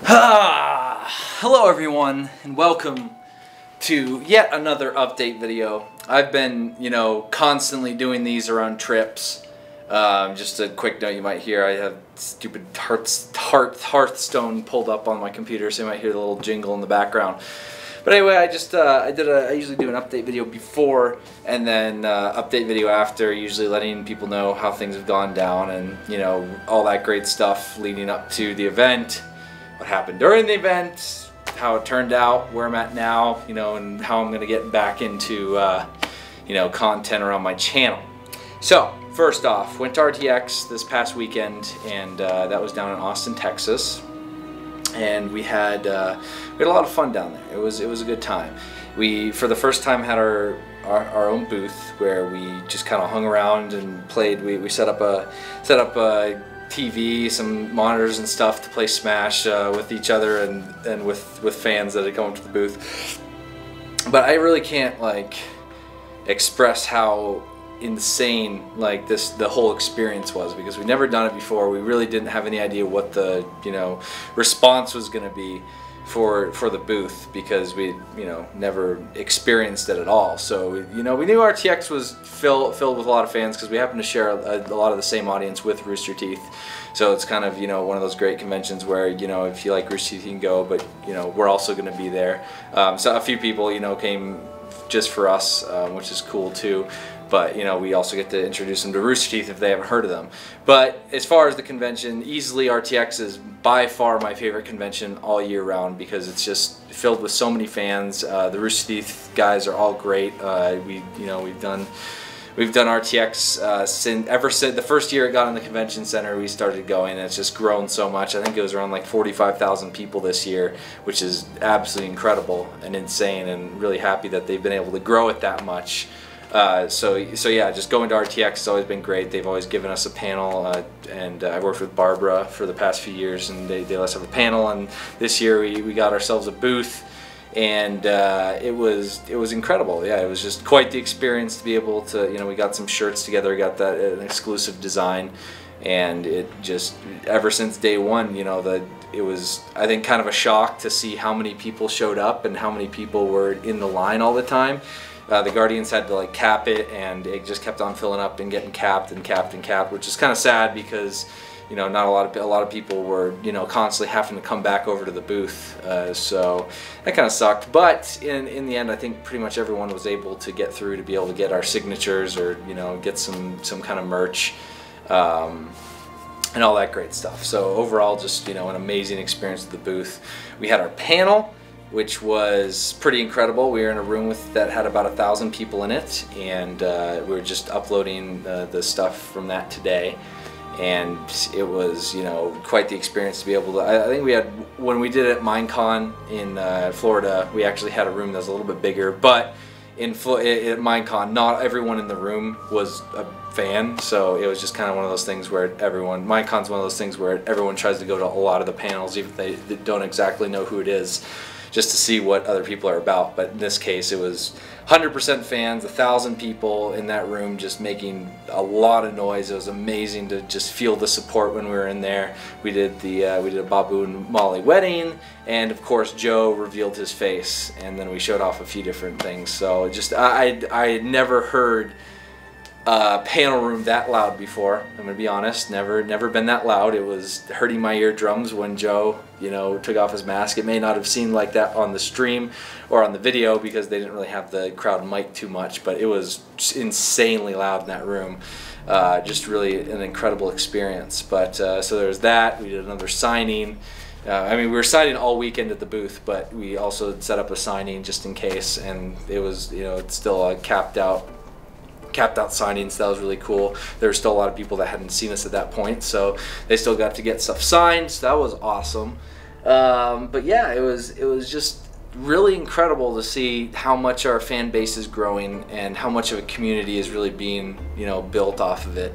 Hello everyone, and welcome to yet another update video. I've been, constantly doing these around trips. Just a quick note, you might hear I have stupid Hearthstone pulled up on my computer, so you might hear the little jingle in the background. But anyway, I usually do an update video before and then update video after, usually letting people know how things have gone down and, all that great stuff leading up to the event, what happened during the event, how it turned out, where I'm at now, and how I'm going to get back into, content around my channel. So, first off, went to RTX this past weekend, and that was down in Austin, Texas. And we had a lot of fun down there. It was a good time. We, for the first time, had our own booth where we just kind of hung around and played. We set up a TV, some monitors and stuff to play Smash with each other and with fans that had come up to the booth. But I really can't express how insane the whole experience was, because we've never done it before. We really didn't have any idea what the response was going to be for the booth, because we never experienced it at all. So we knew RTX was filled with a lot of fans, because we happen to share a lot of the same audience with Rooster Teeth. So it's kind of one of those great conventions where if you like Rooster Teeth you can go, but we're also going to be there. So a few people came just for us, which is cool too. But we also get to introduce them to Rooster Teeth if they haven't heard of them. But as far as the convention, easily RTX is by far my favorite convention all year round, because it's just filled with so many fans. The Rooster Teeth guys are all great. We've done RTX ever since the first year it got in the convention center. We started going, and it's just grown so much. I think it was around 45,000 people this year, which is absolutely incredible and insane, and really happy that they've been able to grow it that much. So yeah, just going to RTX has always been great. They've always given us a panel, and I've worked with Barbara for the past few years, and they let us have a panel. And this year we got ourselves a booth, and it was incredible. Yeah, it was just quite the experience to be able to, we got some shirts together, we got an exclusive design, and it just, ever since day one, it was, I think, kind of a shock to see how many people showed up and how many people were in the line all the time. The Guardians had to cap it, and it just kept on filling up and getting capped and capped and capped, which is kind of sad, because not a lot of people were constantly having to come back over to the booth, so that kind of sucked. But in the end, I think pretty much everyone was able to get through to be able to get our signatures, or get some kind of merch, and all that great stuff. So overall, just an amazing experience at the booth. We had our panel, which was pretty incredible. We were in a room that had about 1,000 people in it, and we were just uploading the stuff from that today. And it was, quite the experience to be able to. I think we had, when we did it at Minecon in Florida, we actually had a room that was a little bit bigger. But at Minecon, not everyone in the room was a fan, so it was just kind of one of those things where Minecon's one of those things where everyone tries to go to a lot of the panels, even if they don't exactly know who it is, just to see what other people are about. But in this case, it was 100% fans, 1,000 people in that room, just making a lot of noise. It was amazing to just feel the support when we were in there. We did a Babu and Molly wedding, and of course Joe revealed his face, and then we showed off a few different things. So just I had never heard a panel room that loud before. I'm gonna be honest, never been that loud. It was hurting my eardrums when Joe took off his mask. It may not have seemed like that on the stream or on the video, because they didn't really have the crowd mic too much, but it was insanely loud in that room. Just really an incredible experience. But so there was that. We did another signing. We were signing all weekend at the booth, but we also set up a signing just in case, and it was it's still a capped out signings. So that was really cool. There were still a lot of people that hadn't seen us at that point, so they still got to get stuff signed, so that was awesome. But yeah, it was just really incredible to see how much our fan base is growing, and how much of a community is really being built off of it.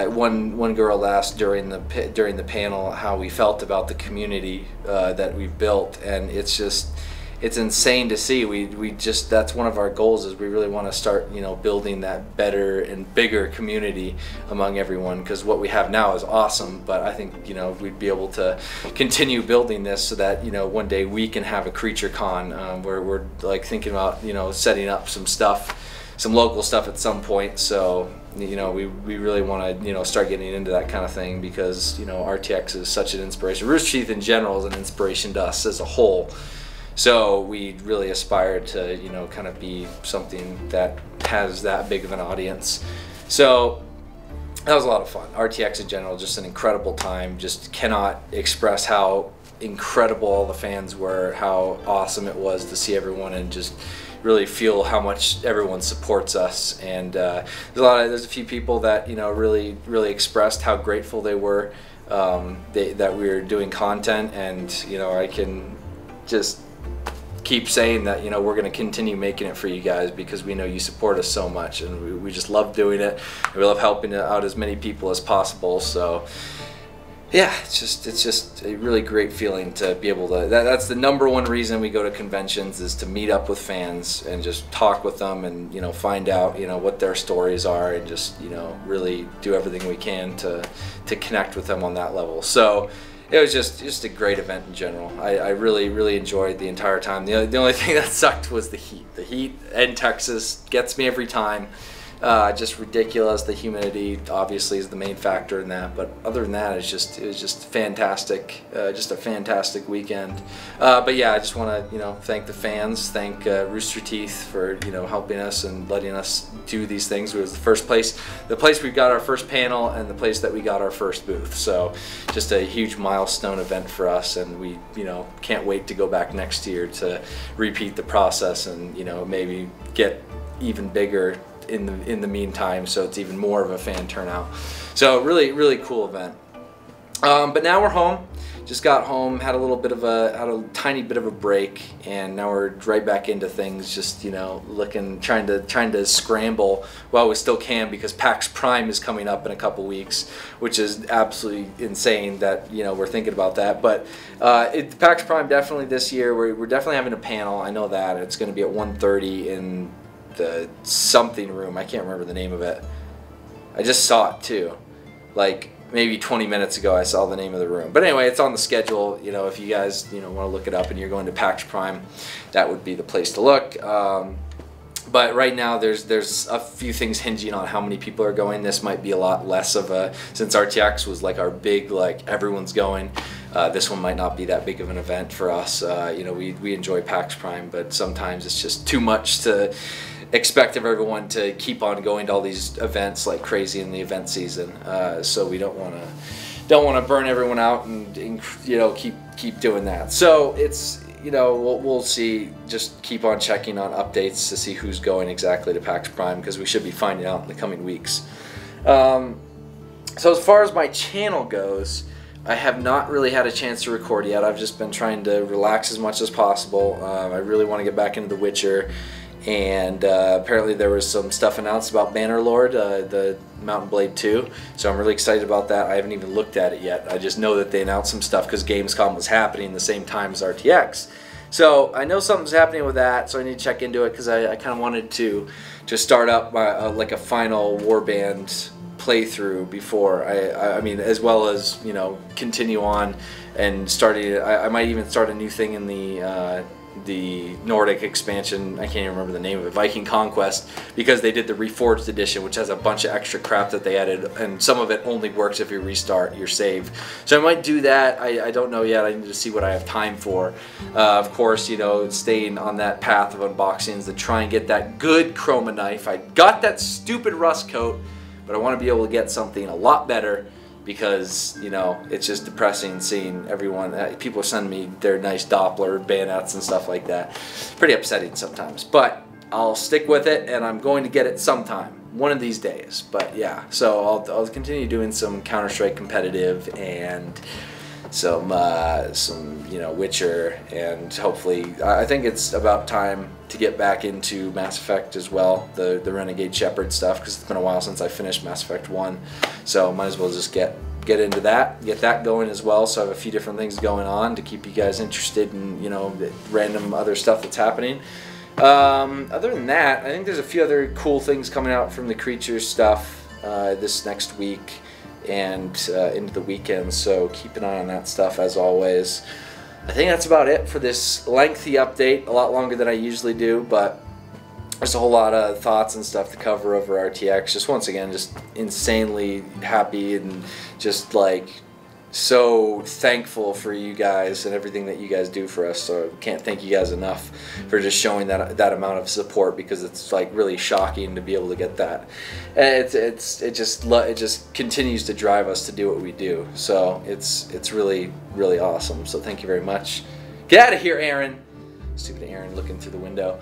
One girl asked during the panel how we felt about the community that we've built, and it's it's insane to see. We just, that's one of our goals, is we really want to start, you know, building that better and bigger community among everyone, because what we have now is awesome, but I think, you know, we'd be able to continue building this so that, you know, one day we can have a creature con, where we're like thinking about, you know, setting up some stuff, some local stuff at some point. So, you know, we really want to, you know, start getting into that kind of thing, because, you know, RTX is such an inspiration. Rooster Teeth in general is an inspiration to us as a whole. So we really aspire to, you know, kind of be something that has that big of an audience. So that was a lot of fun. RTX in general, just an incredible time. Just cannot express how incredible all the fans were, how awesome it was to see everyone, and just really feel how much everyone supports us. And there's a few people that, you know, really expressed how grateful they were that we were doing content, and, you know, I can just keep saying that, you know, we're going to continue making it for you guys, because we know you support us so much, and we just love doing it, and we love helping out as many people as possible. So yeah, it's just a really great feeling to be able to, that's the number one reason we go to conventions, is to meet up with fans and just talk with them, and, you know, find out, you know, what their stories are, and just, you know, really do everything we can to connect with them on that level. So it was just a great event in general. I really enjoyed the entire time. The only thing that sucked was the heat. The heat in Texas gets me every time. Just ridiculous. The humidity obviously is the main factor in that, but other than that, it was just fantastic. Just a fantastic weekend. But yeah, I just want to, you know, thank the fans, thank Rooster Teeth for, you know, helping us and letting us do these things. It was the place we got our first panel, and the place that we got our first booth. So just a huge milestone event for us, and we, you know, can't wait to go back next year to repeat the process, and, you know, maybe get even bigger in the meantime, so it's even more of a fan turnout. So really cool event. But now we're home. Just got home, had a tiny bit of a break, and now we're right back into things. Just, you know, trying to scramble while we still can, because PAX Prime is coming up in a couple weeks, which is absolutely insane that, you know, we're thinking about that. But PAX Prime definitely this year, we're definitely having a panel. I know that it's going to be at 1:30 in the something room. I can't remember the name of it. I just saw it too, like maybe 20 minutes ago. I saw the name of the room, but anyway, it's on the schedule. You know, if you guys, you know, want to look it up and you're going to PAX Prime, that would be the place to look. But right now there's a few things hinging on how many people are going. This might be a lot less of a, since RTX was like our big, like, everyone's going, this one might not be that big of an event for us. You know, we enjoy PAX Prime, but sometimes it's just too much to expect of everyone to keep on going to all these events like crazy in the event season. So we don't want to burn everyone out and, you know, keep doing that. So it's, you know, we'll see. Just keep on checking on updates to see who's going exactly to PAX Prime, because we should be finding out in the coming weeks. So as far as my channel goes, I have not really had a chance to record yet. I've just been trying to relax as much as possible. I really want to get back into The Witcher. And apparently there was some stuff announced about Bannerlord, the Mountain Blade 2, so I'm really excited about that. I haven't even looked at it yet. I just know that they announced some stuff because Gamescom was happening the same time as RTX. So I know something's happening with that, so I need to check into it, because I kind of wanted to just start up my, like a final Warband playthrough before I mean, as well as, you know, continue on and starting. I might even start a new thing in the Nordic expansion. I can't even remember the name of it, Viking Conquest, because they did the Reforged edition, which has a bunch of extra crap that they added, and some of it only works if you restart your save. So I might do that. I don't know yet. I need to see what I have time for. Of course, you know, staying on that path of unboxings to try and get that good chroma knife. I got that stupid rust coat, but I want to be able to get something a lot better, because, you know, it's just depressing seeing everyone, people send me their nice Doppler bayonets and stuff like that. Pretty upsetting sometimes, but I'll stick with it, and I'm going to get it sometime, one of these days. But yeah, so I'll continue doing some Counter-Strike competitive and some you know, Witcher, and hopefully I think it's about time to get back into Mass Effect as well, the Renegade Shepherd stuff, because it's been a while since I finished Mass Effect 1, so might as well just get get into that, get that going as well. So I have a few different things going on to keep you guys interested in, you know, the random other stuff that's happening. Other than that, I think there's a few other cool things coming out from the Creatures stuff this next week and into the weekend, so keep an eye on that stuff as always. I think that's about it for this lengthy update, a lot longer than I usually do, but there's a whole lot of thoughts and stuff to cover over RTX. Just once again, just insanely happy and just like so thankful for you guys and everything that you guys do for us. So can't thank you guys enough for just showing that amount of support, because it's like really shocking to be able to get that. And it just continues to drive us to do what we do. So it's really awesome. So thank you very much. Get out of here, Aaron. Stupid Aaron looking through the window.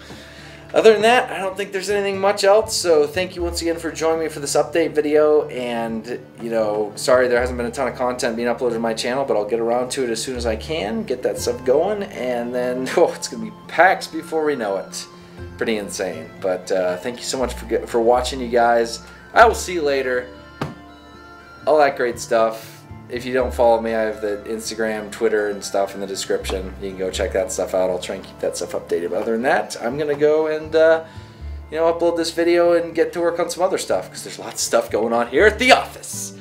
Other than that, I don't think there's anything much else, so thank you once again for joining me for this update video, and, you know, sorry there hasn't been a ton of content being uploaded to my channel, but I'll get around to it as soon as I can, get that stuff going, and then, oh, it's going to be PAX before we know it. Pretty insane, but thank you so much for watching, you guys. I will see you later. All that great stuff. If you don't follow me, I have the Instagram, Twitter, and stuff in the description. You can go check that stuff out. I'll try and keep that stuff updated. But other than that, I'm going to go and, you know, upload this video and get to work on some other stuff, because there's lots of stuff going on here at the office.